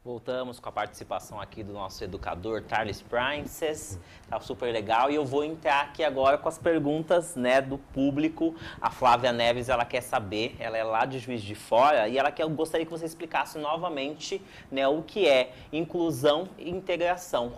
Voltamos com a participação aqui do nosso educador, Thales Princess. Tá super legal. E eu vou entrar aqui agora com as perguntas, né, do público. A Flávia Neves, ela quer saber, ela é lá de Juiz de Fora, e ela gostaria que você explicasse novamente, né, o que é inclusão e integração.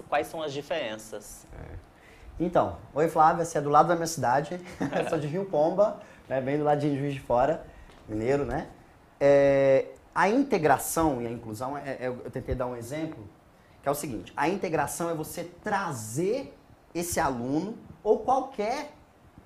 Quais são as diferenças? Então, oi Flávia, você é do lado da minha cidade, eu sou de Rio Pomba, né, bem do lado de Juiz de Fora, mineiro, né? A integração e a inclusão, eu tentei dar um exemplo, que é o seguinte, a integração é você trazer esse aluno ou qualquer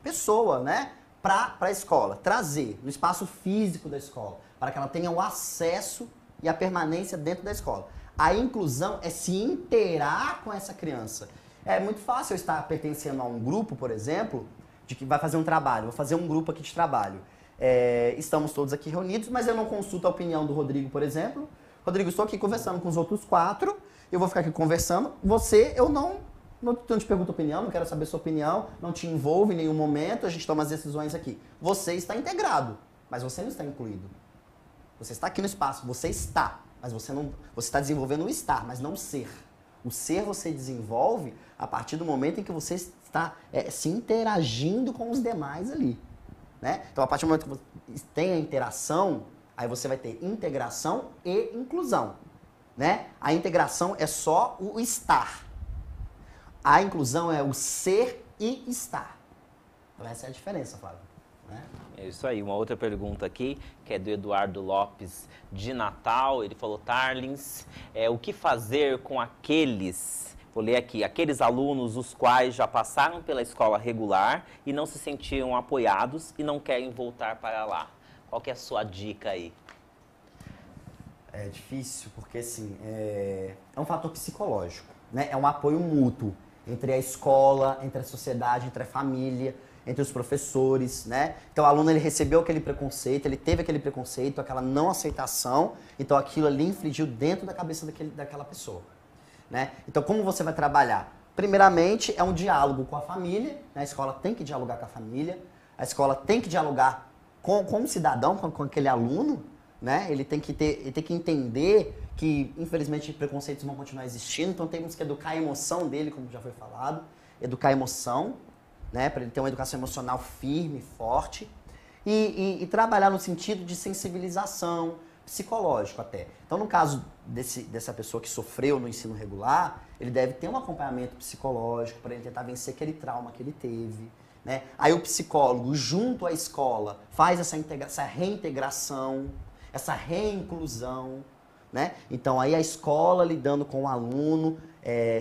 pessoa, né, para a escola, trazer no espaço físico da escola, para que ela tenha o acesso e a permanência dentro da escola. A inclusão é se inteirar com essa criança. É muito fácil eu estar pertencendo a um grupo, por exemplo, de que vai fazer um trabalho, vou fazer um grupo aqui de trabalho. Estamos todos aqui reunidos, mas eu não consulto a opinião do Rodrigo, por exemplo. Rodrigo, estou aqui conversando com os outros 4, eu vou ficar aqui conversando. Você, eu não te pergunto opinião, não quero saber sua opinião, não te envolvo em nenhum momento, a gente toma as decisões aqui. Você está integrado, mas você não está incluído. Você está aqui no espaço, você está, mas você está desenvolvendo o estar, mas não o ser. O ser você desenvolve a partir do momento em que você está se interagindo com os demais ali. Né? Então, a partir do momento que você tem a interação, aí você vai ter integração e inclusão. Né? A integração é só o estar. A inclusão é o ser e estar. Então, essa é a diferença, Flávio. Né? É isso aí. Uma outra pergunta aqui, que é do Eduardo Lopes de Natal. Ele falou, Tarlins, o que fazer com vou ler aqui, aqueles alunos os quais já passaram pela escola regular e não se sentiram apoiados e não querem voltar para lá? Qual que é a sua dica aí? É difícil, porque assim, é um fator psicológico, né? É um apoio mútuo entre a escola, entre a sociedade, entre a família, entre os professores, né? Então o aluno ele recebeu aquele preconceito, ele teve aquele preconceito, aquela não aceitação, então aquilo ali infligiu dentro da cabeça daquela pessoa. Né? Então, como você vai trabalhar? Primeiramente, é um diálogo com a família, né? A escola tem que dialogar com a família, a escola tem que dialogar com o cidadão, com aquele aluno, né? Ele tem que entender que, infelizmente, preconceitos vão continuar existindo, então temos que educar a emoção dele, como já foi falado, educar a emoção, né? Para ele ter uma educação emocional firme, forte, e trabalhar no sentido de sensibilização, psicológico até. Então, no caso dessa pessoa que sofreu no ensino regular, ele deve ter um acompanhamento psicológico para ele tentar vencer aquele trauma que ele teve. Né? Aí o psicólogo, junto à escola, faz essa reintegração, essa reinclusão. Né? Então, aí a escola lidando com o aluno,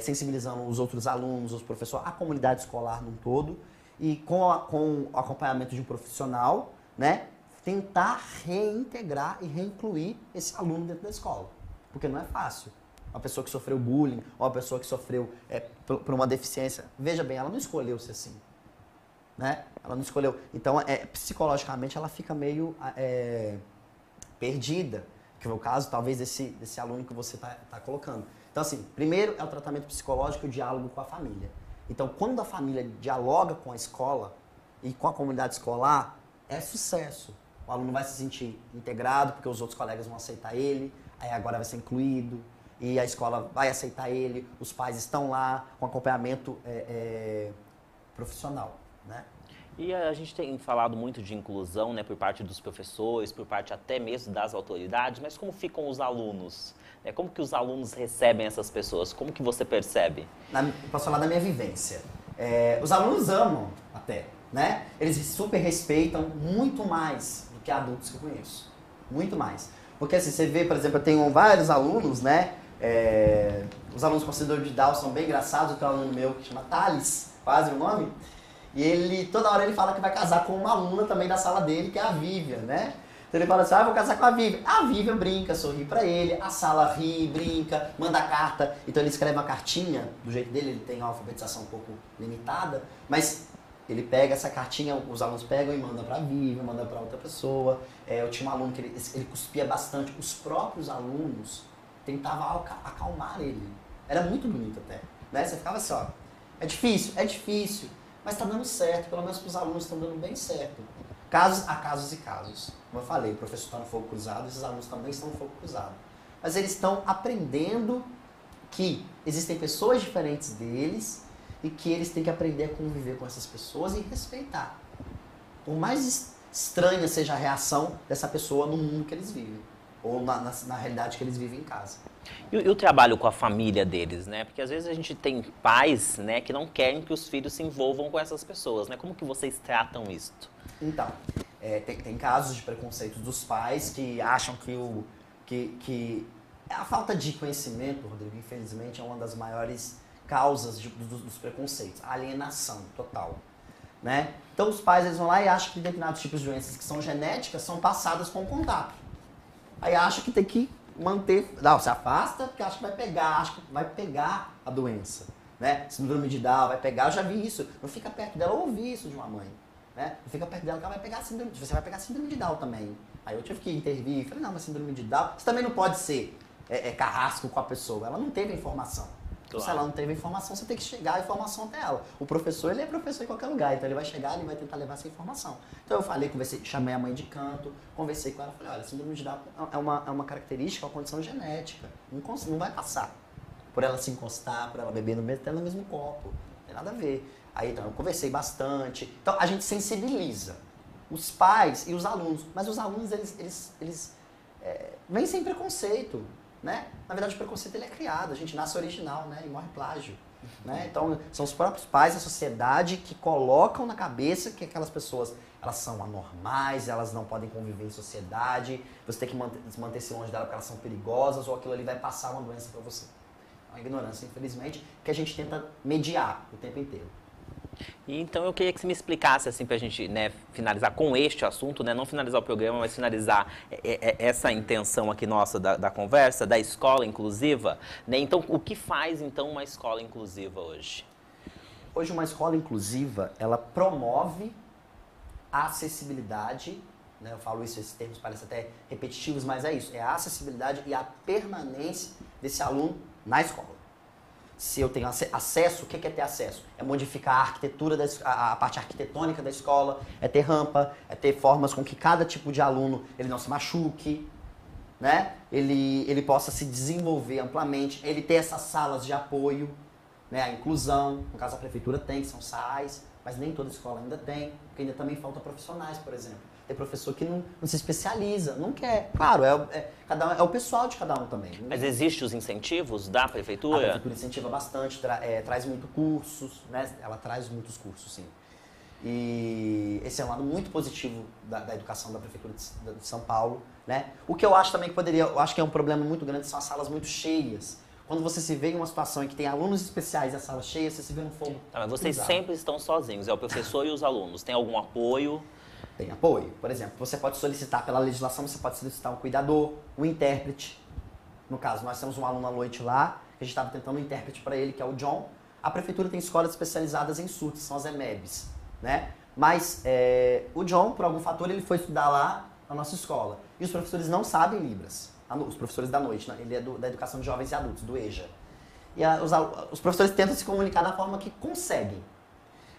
sensibilizando os outros alunos, os professores, a comunidade escolar num todo, e com o acompanhamento de um profissional, né? Tentar reintegrar e reincluir esse aluno dentro da escola. Porque não é fácil. Uma pessoa que sofreu bullying, ou uma pessoa que sofreu por uma deficiência, veja bem, ela não escolheu ser assim. Né? Ela não escolheu. Então, psicologicamente, ela fica meio perdida. Que foi o caso, talvez, desse aluno que você está colocando. Então, assim, primeiro é o tratamento psicológico e o diálogo com a família. Então, quando a família dialoga com a escola e com a comunidade escolar, é sucesso. O aluno vai se sentir integrado, porque os outros colegas vão aceitar ele, aí agora vai ser incluído, e a escola vai aceitar ele, os pais estão lá com acompanhamento profissional, né? E a gente tem falado muito de inclusão, né, por parte dos professores, por parte até mesmo das autoridades, mas como ficam os alunos? Como que os alunos recebem essas pessoas? Como que você percebe? Posso falar da minha vivência. Os alunos amam até, né? Eles super respeitam muito mais do que adultos que eu conheço. Muito mais. Porque assim, você vê, por exemplo, eu tenho vários alunos, né? Os alunos com síndrome de Down são bem engraçados. Eu tenho um aluno meu que chama Thales, quase o nome. E ele, toda hora ele fala que vai casar com uma aluna também da sala dele, que é a Vivian, né? Então ele fala assim, vou casar com a Vivian. A Vivian brinca, sorri pra ele, a sala ri, brinca, manda carta. Então ele escreve uma cartinha, do jeito dele, ele tem uma alfabetização um pouco limitada, mas ele pega essa cartinha, os alunos pegam e mandam pra Vivian, mandam pra outra pessoa. Eu tinha um aluno que ele cuspia bastante, os próprios alunos tentavam acalmar ele. Era muito bonito até, né? Você ficava assim, ó, é difícil. Mas está dando certo, pelo menos para os alunos estão dando bem certo. Há casos e casos. Como eu falei, o professor está no fogo cruzado, esses alunos também estão no fogo cruzado. mas eles estão aprendendo que existem pessoas diferentes deles e que eles têm que aprender a conviver com essas pessoas e respeitar. Por mais estranha seja a reação dessa pessoa no mundo que eles vivem, ou na realidade que eles vivem em casa. E o trabalho com a família deles, né? Porque às vezes a gente tem pais, né, que não querem que os filhos se envolvam com essas pessoas, né? Como que vocês tratam isso? Então, tem casos de preconceito dos pais que acham que a falta de conhecimento, Rodrigo, infelizmente, é uma das maiores causas dos preconceitos. A alienação total, né? Então, os pais eles vão lá e acham que determinados tipos de doenças que são genéticas são passadas com contato. Aí acham que tem que manter... Não, se afasta porque acha que vai pegar a doença, né? Síndrome de Down, vai pegar, eu já vi isso. Não fica perto dela, eu ouvi isso de uma mãe. Né? Não fica perto dela que ela vai pegar síndrome, você vai pegar síndrome de Down também. Aí eu tive que intervir, falei, não, mas síndrome de Down, você também não pode ser carrasco com a pessoa, ela não teve a informação. Então, se ela não teve a informação, você tem que chegar a informação até ela. O professor, ele é professor em qualquer lugar, então ele vai chegar, ele vai tentar levar essa informação. Então eu falei, conversei, chamei a mãe de canto, conversei com ela, falei, olha, síndrome de Down é uma característica, uma condição genética, não vai passar. Por ela se encostar, por ela beber até no mesmo copo, não tem nada a ver. Aí então, eu conversei bastante. Então, a gente sensibiliza os pais e os alunos. Mas os alunos, eles vêm sem preconceito, né? Na verdade, o preconceito ele é criado. A gente nasce original, né? E morre plágio. Né? Então, são os próprios pais, a sociedade, que colocam na cabeça que aquelas pessoas, elas são anormais, elas não podem conviver em sociedade, você tem que manter-se longe dela porque elas são perigosas, ou aquilo ali vai passar uma doença para você. É uma ignorância, infelizmente, que a gente tenta mediar o tempo inteiro. E então eu queria que você me explicasse, assim, pra gente, né, finalizar com este assunto, né, não finalizar o programa, mas finalizar essa intenção aqui nossa da conversa, da escola inclusiva, né? Então, o que faz, então, uma escola inclusiva hoje? Hoje, uma escola inclusiva, ela promove a acessibilidade, né? Eu falo isso, esses termos parecem até repetitivos, mas é isso, é a acessibilidade e a permanência desse aluno na escola. Se eu tenho acesso, o que é ter acesso? É modificar a arquitetura, a parte arquitetônica da escola, é ter rampa, é ter formas com que cada tipo de aluno ele não se machuque, né? Ele possa se desenvolver amplamente, ele ter essas salas de apoio, né? A inclusão, no caso a prefeitura tem, que são SAIs, mas nem toda escola ainda tem, porque ainda também falta profissionais, por exemplo. Tem professor que não se especializa, não quer. Claro, é o pessoal de cada um também. Mas existem os incentivos da prefeitura? A prefeitura incentiva bastante, traz muitos cursos, né? Ela traz muitos cursos, sim. E esse é um lado muito positivo da educação da prefeitura de São Paulo, né? O que eu acho também que eu acho que é um problema muito grande, são as salas muito cheias. Quando você se vê em uma situação em que tem alunos especiais e a sala cheia, você se vê no fogo. Tá, mas vocês sempre estão sozinhos, é o professor e os alunos. Tem algum apoio? Tem apoio. Por exemplo, você pode solicitar pela legislação, você pode solicitar um cuidador, um intérprete. No caso, nós temos um aluno à noite lá, que a gente estava tentando um intérprete para ele, que é o John. A prefeitura tem escolas especializadas em surdos, são as EMEBs, né? Mas o John, por algum fator, ele foi estudar lá na nossa escola. E os professores não sabem Libras. Os professores da noite, né? Ele é da Educação de Jovens e Adultos, do EJA. E os professores tentam se comunicar da forma que conseguem.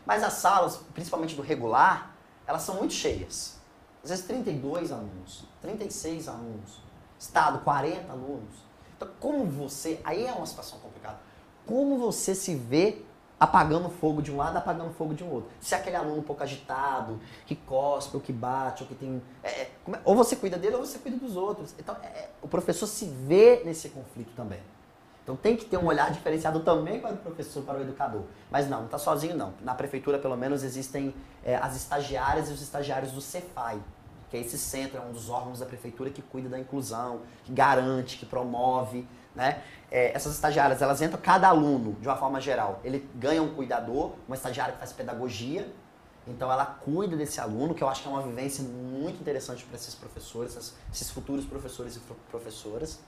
Mas as salas, principalmente do regular, elas são muito cheias. Às vezes 32 alunos, 36 alunos, estado 40 alunos. Então, aí é uma situação complicada. Como você se vê apagando fogo de um lado, apagando fogo de um outro? Se é aquele aluno um pouco agitado, que cospe, ou que bate, ou que tem... ou você cuida dele, ou você cuida dos outros. Então, o professor se vê nesse conflito também. Então tem que ter um olhar diferenciado também para o professor, para o educador. Mas não está sozinho não. Na prefeitura, pelo menos, existem as estagiárias e os estagiários do Cefai, que é esse centro, é um dos órgãos da prefeitura que cuida da inclusão, que garante, que promove, né? Essas estagiárias, elas entram, cada aluno, de uma forma geral, ele ganha um cuidador, uma estagiária que faz pedagogia, então ela cuida desse aluno, que eu acho que é uma vivência muito interessante para esses professores, esses futuros professores e professoras.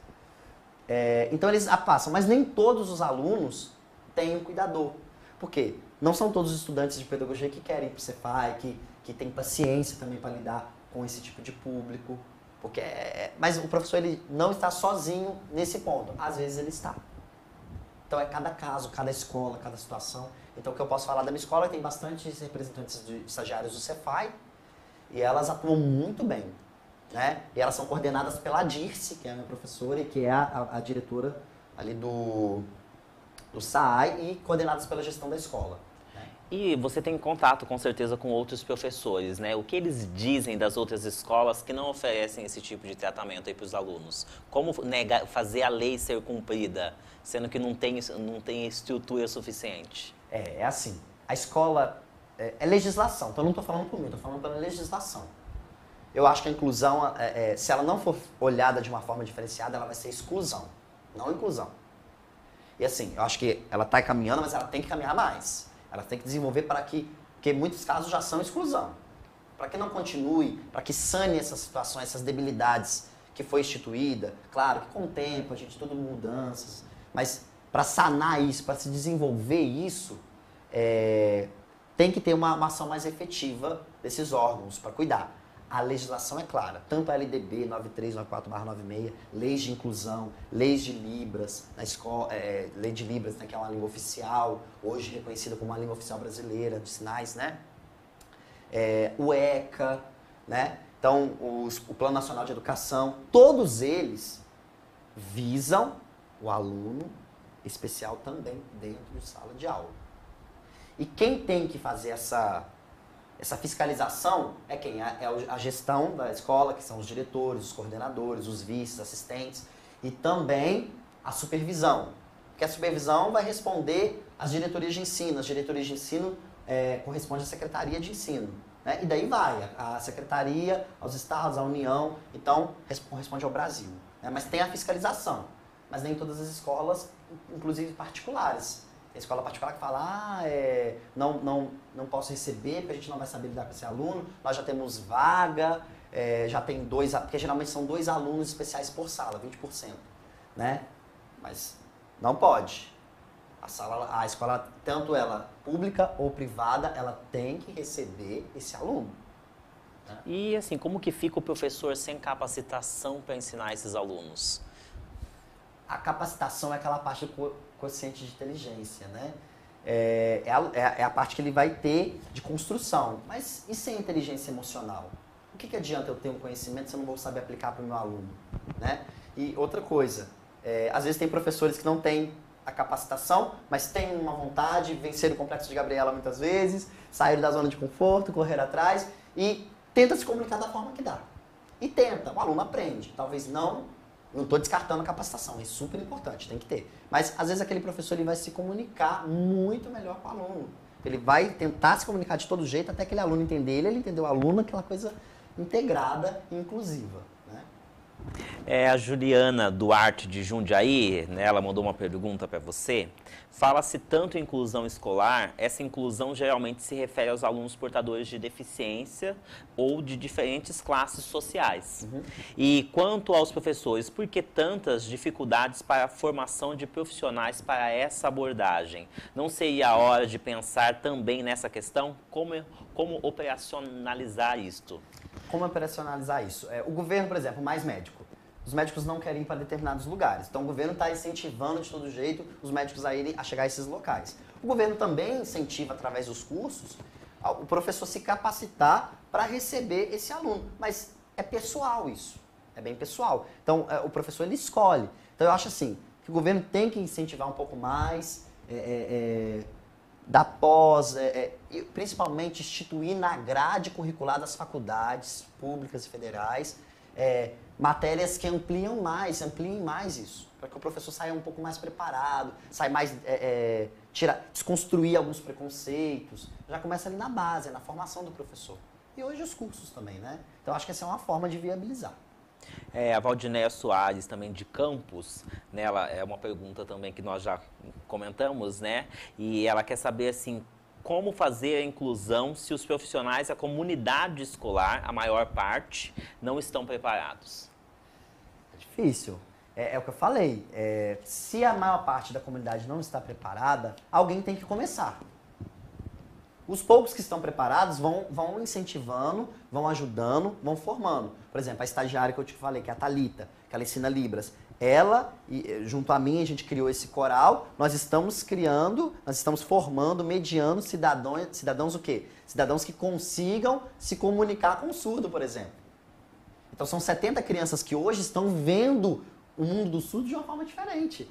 Então eles passam, mas nem todos os alunos têm um cuidador. Por quê? Não são todos os estudantes de pedagogia que querem ir para o Cefai, que têm paciência também para lidar com esse tipo de público. Mas o professor ele não está sozinho nesse ponto. Às vezes ele está. Então é cada caso, cada escola, cada situação. Então o que eu posso falar da minha escola, tem bastante representantes de estagiários do Cefai e elas atuam muito bem. né? E elas são coordenadas pela Dirce, que é a minha professora e que é a diretora ali do SAAI, e coordenadas pela gestão da escola. E você tem contato, com certeza, com outros professores, né? O que eles dizem das outras escolas que não oferecem esse tipo de tratamento aí para os alunos? Como fazer a lei ser cumprida, sendo que não tem estrutura suficiente? É assim, a escola é legislação, então eu não estou falando por mim, estou falando pela legislação. Eu acho que a inclusão, se ela não for olhada de uma forma diferenciada, ela vai ser exclusão, não inclusão. E assim, eu acho que ela está caminhando, mas ela tem que caminhar mais. Ela tem que desenvolver porque em muitos casos já são exclusão. Para que não continue, para que sane essas situações, essas debilidades que foi instituída. Claro que com o tempo, a gente tudo mudanças, mas para sanar isso, para se desenvolver isso, tem que ter uma ação mais efetiva desses órgãos para cuidar. A legislação é clara, tanto a LDB 9394/96, leis de inclusão, leis de Libras, na escola, lei de Libras, né, que é uma língua oficial, hoje reconhecida como uma língua oficial brasileira, de sinais, né? O ECA, né? Então, o Plano Nacional de Educação, todos eles visam o aluno especial também dentro de sala de aula. E quem tem que fazer essa fiscalização é quem? É a gestão da escola, que são os diretores, os coordenadores, os vices, assistentes, e também a supervisão. Porque a supervisão vai responder às diretorias de ensino. As diretorias de ensino correspondem à Secretaria de Ensino. Né? E daí vai a Secretaria, aos estados, à União, então corresponde ao Brasil. Né? Mas tem a fiscalização. Mas nem todas as escolas, inclusive particulares. Tem escola particular que fala, não posso receber porque a gente não vai saber lidar com esse aluno, nós já temos vaga, já tem porque geralmente são 2 alunos especiais por sala, 20%, né? Mas não pode. A escola, tanto ela pública ou privada, ela tem que receber esse aluno. Né? E assim, como que fica o professor sem capacitação para ensinar esses alunos? A capacitação é aquela parte do quociente de inteligência, né? É a parte que ele vai ter de construção. Mas e sem inteligência emocional? O que adianta eu ter um conhecimento se eu não vou saber aplicar para o meu aluno? Né? E outra coisa, às vezes tem professores que não têm a capacitação, mas têm uma vontade, venceram o complexo de Gabriela muitas vezes, saíram da zona de conforto, correram atrás e tenta se comunicar da forma que dá. E tenta, o aluno aprende. Talvez não estou descartando a capacitação, é super importante, tem que ter. Mas, às vezes, aquele professor ele vai se comunicar muito melhor com o aluno. Ele vai tentar se comunicar de todo jeito até aquele aluno entender ele entender o aluno, aquela coisa integrada e inclusiva. Né? A Juliana Duarte de Jundiaí, né, ela mandou uma pergunta para você. Fala-se tanto em inclusão escolar, essa inclusão geralmente se refere aos alunos portadores de deficiência ou de diferentes classes sociais. Uhum. E quanto aos professores, por que tantas dificuldades para a formação de profissionais para essa abordagem? Não seria a hora de pensar também nessa questão? Como operacionalizar isto? Como operacionalizar isso? O governo, por exemplo, mais médico. Os médicos não querem ir para determinados lugares. Então, o governo está incentivando de todo jeito os médicos a chegar a esses locais. O governo também incentiva, através dos cursos, o professor se capacitar para receber esse aluno. Mas é pessoal isso. É bem pessoal. Então, o professor ele escolhe. Então, eu acho assim, que o governo tem que incentivar um pouco mais, da pós, e principalmente instituir na grade curricular das faculdades públicas e federais, matérias que ampliem mais isso, para que o professor saia um pouco mais preparado, saia mais, desconstruir alguns preconceitos, já começa ali na base, na formação do professor. E hoje os cursos também, né? Então acho que essa é uma forma de viabilizar. A Valdinéia Soares, também de Campos, né, ela é uma pergunta também que nós já comentamos, né? E ela quer saber, assim, como fazer a inclusão se os profissionais, a comunidade escolar, a maior parte, não estão preparados? É difícil. É o que eu falei. Se a maior parte da comunidade não está preparada, alguém tem que começar. Os poucos que estão preparados vão incentivando, vão ajudando, vão formando. Por exemplo, a estagiária que eu te falei, que é a Thalita, que ela ensina Libras. Ela, junto a mim, a gente criou esse coral, nós estamos formando, mediando cidadãos o quê? Cidadãos que consigam se comunicar com o surdo, por exemplo. Então são 70 crianças que hoje estão vendo o mundo do surdo de uma forma diferente.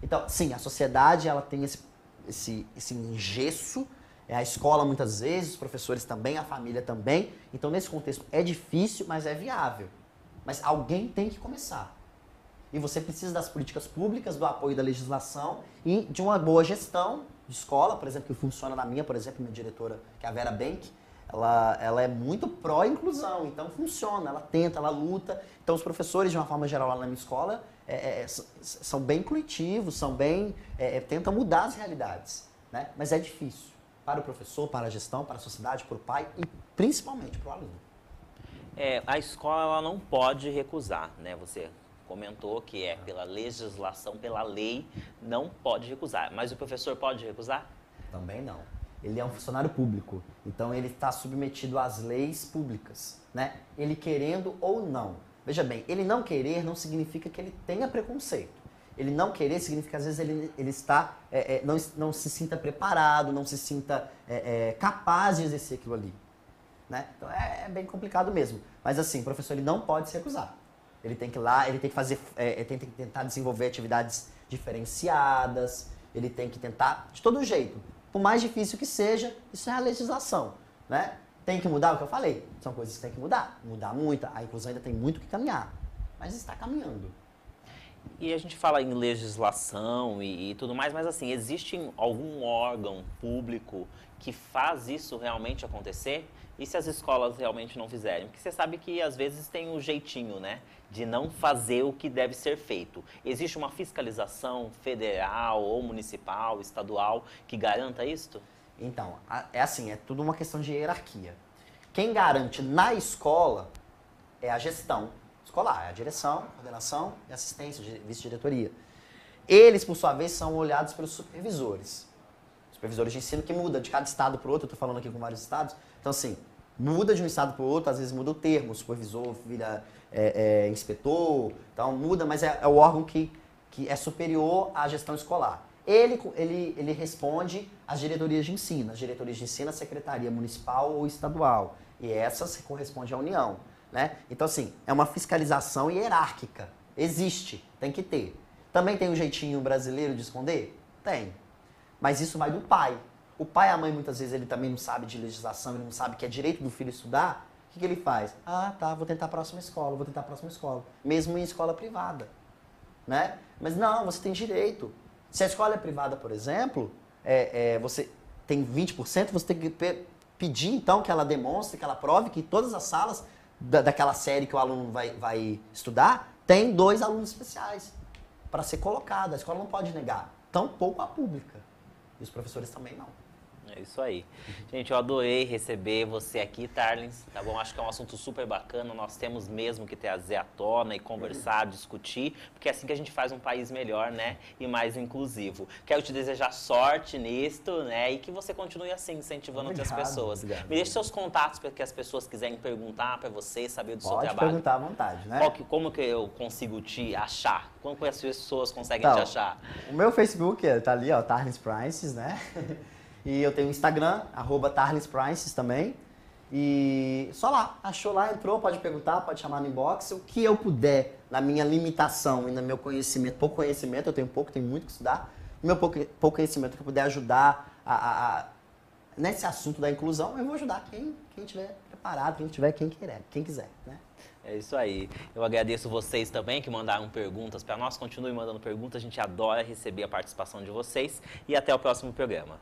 Então, sim, a sociedade ela tem esse engesso, a escola muitas vezes, os professores também, a família também. Então, nesse contexto é difícil, mas é viável. Mas alguém tem que começar. E você precisa das políticas públicas, do apoio da legislação e de uma boa gestão de escola, por exemplo, que funciona na minha, por exemplo, minha diretora, que é a Vera Bank, ela é muito pró-inclusão, então funciona, ela tenta, ela luta. Então os professores, de uma forma geral, lá na minha escola, são bem intuitivos, tentam mudar as realidades, né? Mas é difícil para o professor, para a gestão, para a sociedade, para o pai e principalmente para o aluno. A escola ela não pode recusar, né? Você comentou que pela legislação, pela lei, não pode recusar. Mas o professor pode recusar? Também não. Ele é um funcionário público, então ele está submetido às leis públicas, né? Ele querendo ou não. Veja bem, ele não querer não significa que ele tenha preconceito. Ele não querer significa que às vezes ele está, não se sinta preparado, não se sinta capaz de exercer aquilo ali, né? Então é bem complicado mesmo. Mas assim, o professor ele não pode se recusar. Ele tem que ir lá, ele tem que fazer, tem que tentar desenvolver atividades diferenciadas, ele tem que tentar de todo jeito. Por mais difícil que seja, isso é a legislação, né? Tem que mudar o que eu falei, são coisas que tem que mudar muito, a inclusão ainda tem muito que caminhar, mas está caminhando. E a gente fala em legislação e tudo mais, mas assim, existe algum órgão público que faz isso realmente acontecer? E se as escolas realmente não fizerem? Porque você sabe que às vezes tem um jeitinho, né, de não fazer o que deve ser feito. Existe uma fiscalização federal ou municipal, estadual, que garanta isto? Então, é assim, é tudo uma questão de hierarquia. Quem garante na escola é a gestão escolar, é a direção, coordenação e assistência, vice-diretoria. Eles, por sua vez, são olhados pelos supervisores. Supervisores de ensino que muda de cada estado para o outro, eu estou falando aqui com vários estados. Então, assim, muda de um estado para o outro, às vezes muda o termo, o supervisor vira inspetor, então muda, mas é o órgão que é superior à gestão escolar. Ele responde às diretorias de ensino, a secretaria municipal ou estadual, e essas correspondem à União, né? Então, assim, é uma fiscalização hierárquica, existe, tem que ter. Também tem um jeitinho brasileiro de esconder? Tem, mas isso vai do pai. O pai e a mãe, muitas vezes, ele também não sabe de legislação, ele não sabe que é direito do filho estudar. O que ele faz? Ah, tá, vou tentar a próxima escola, mesmo em escola privada, né? Mas não, você tem direito. Se a escola é privada, por exemplo, você tem 20%, você tem que pedir, então, que ela demonstre, que ela prove que todas as salas daquela série que o aluno vai estudar, tem 2 alunos especiais para ser colocado. A escola não pode negar, tampouco a pública. E os professores também não. É isso aí. Gente, eu adorei receber você aqui, Tarlins, tá bom? Acho que é um assunto super bacana, nós temos mesmo que trazer à tona e conversar, discutir, porque é assim que a gente faz um país melhor, né? E mais inclusivo. Quero te desejar sorte nisto, né? E que você continue assim, incentivando outras pessoas. Obrigado. Me deixe seus contatos para que as pessoas quiserem perguntar para você, saber do seu trabalho. Pode perguntar à vontade, né? Como que eu consigo te achar? Como que as pessoas conseguem te achar? O meu Facebook tá ali, ó, Tarlins Prices, né? E eu tenho o Instagram, @TarlinsPrices também. E só lá, achou lá, entrou, pode perguntar, pode chamar no inbox. O que eu puder, na minha limitação e no meu conhecimento, pouco conhecimento, eu tenho pouco, tenho muito que estudar. No meu pouco conhecimento que eu puder ajudar nesse assunto da inclusão, eu vou ajudar quem estiver preparado, quem quiser, né? É isso aí. Eu agradeço vocês também que mandaram perguntas para nós. Continue mandando perguntas, a gente adora receber a participação de vocês. E até o próximo programa.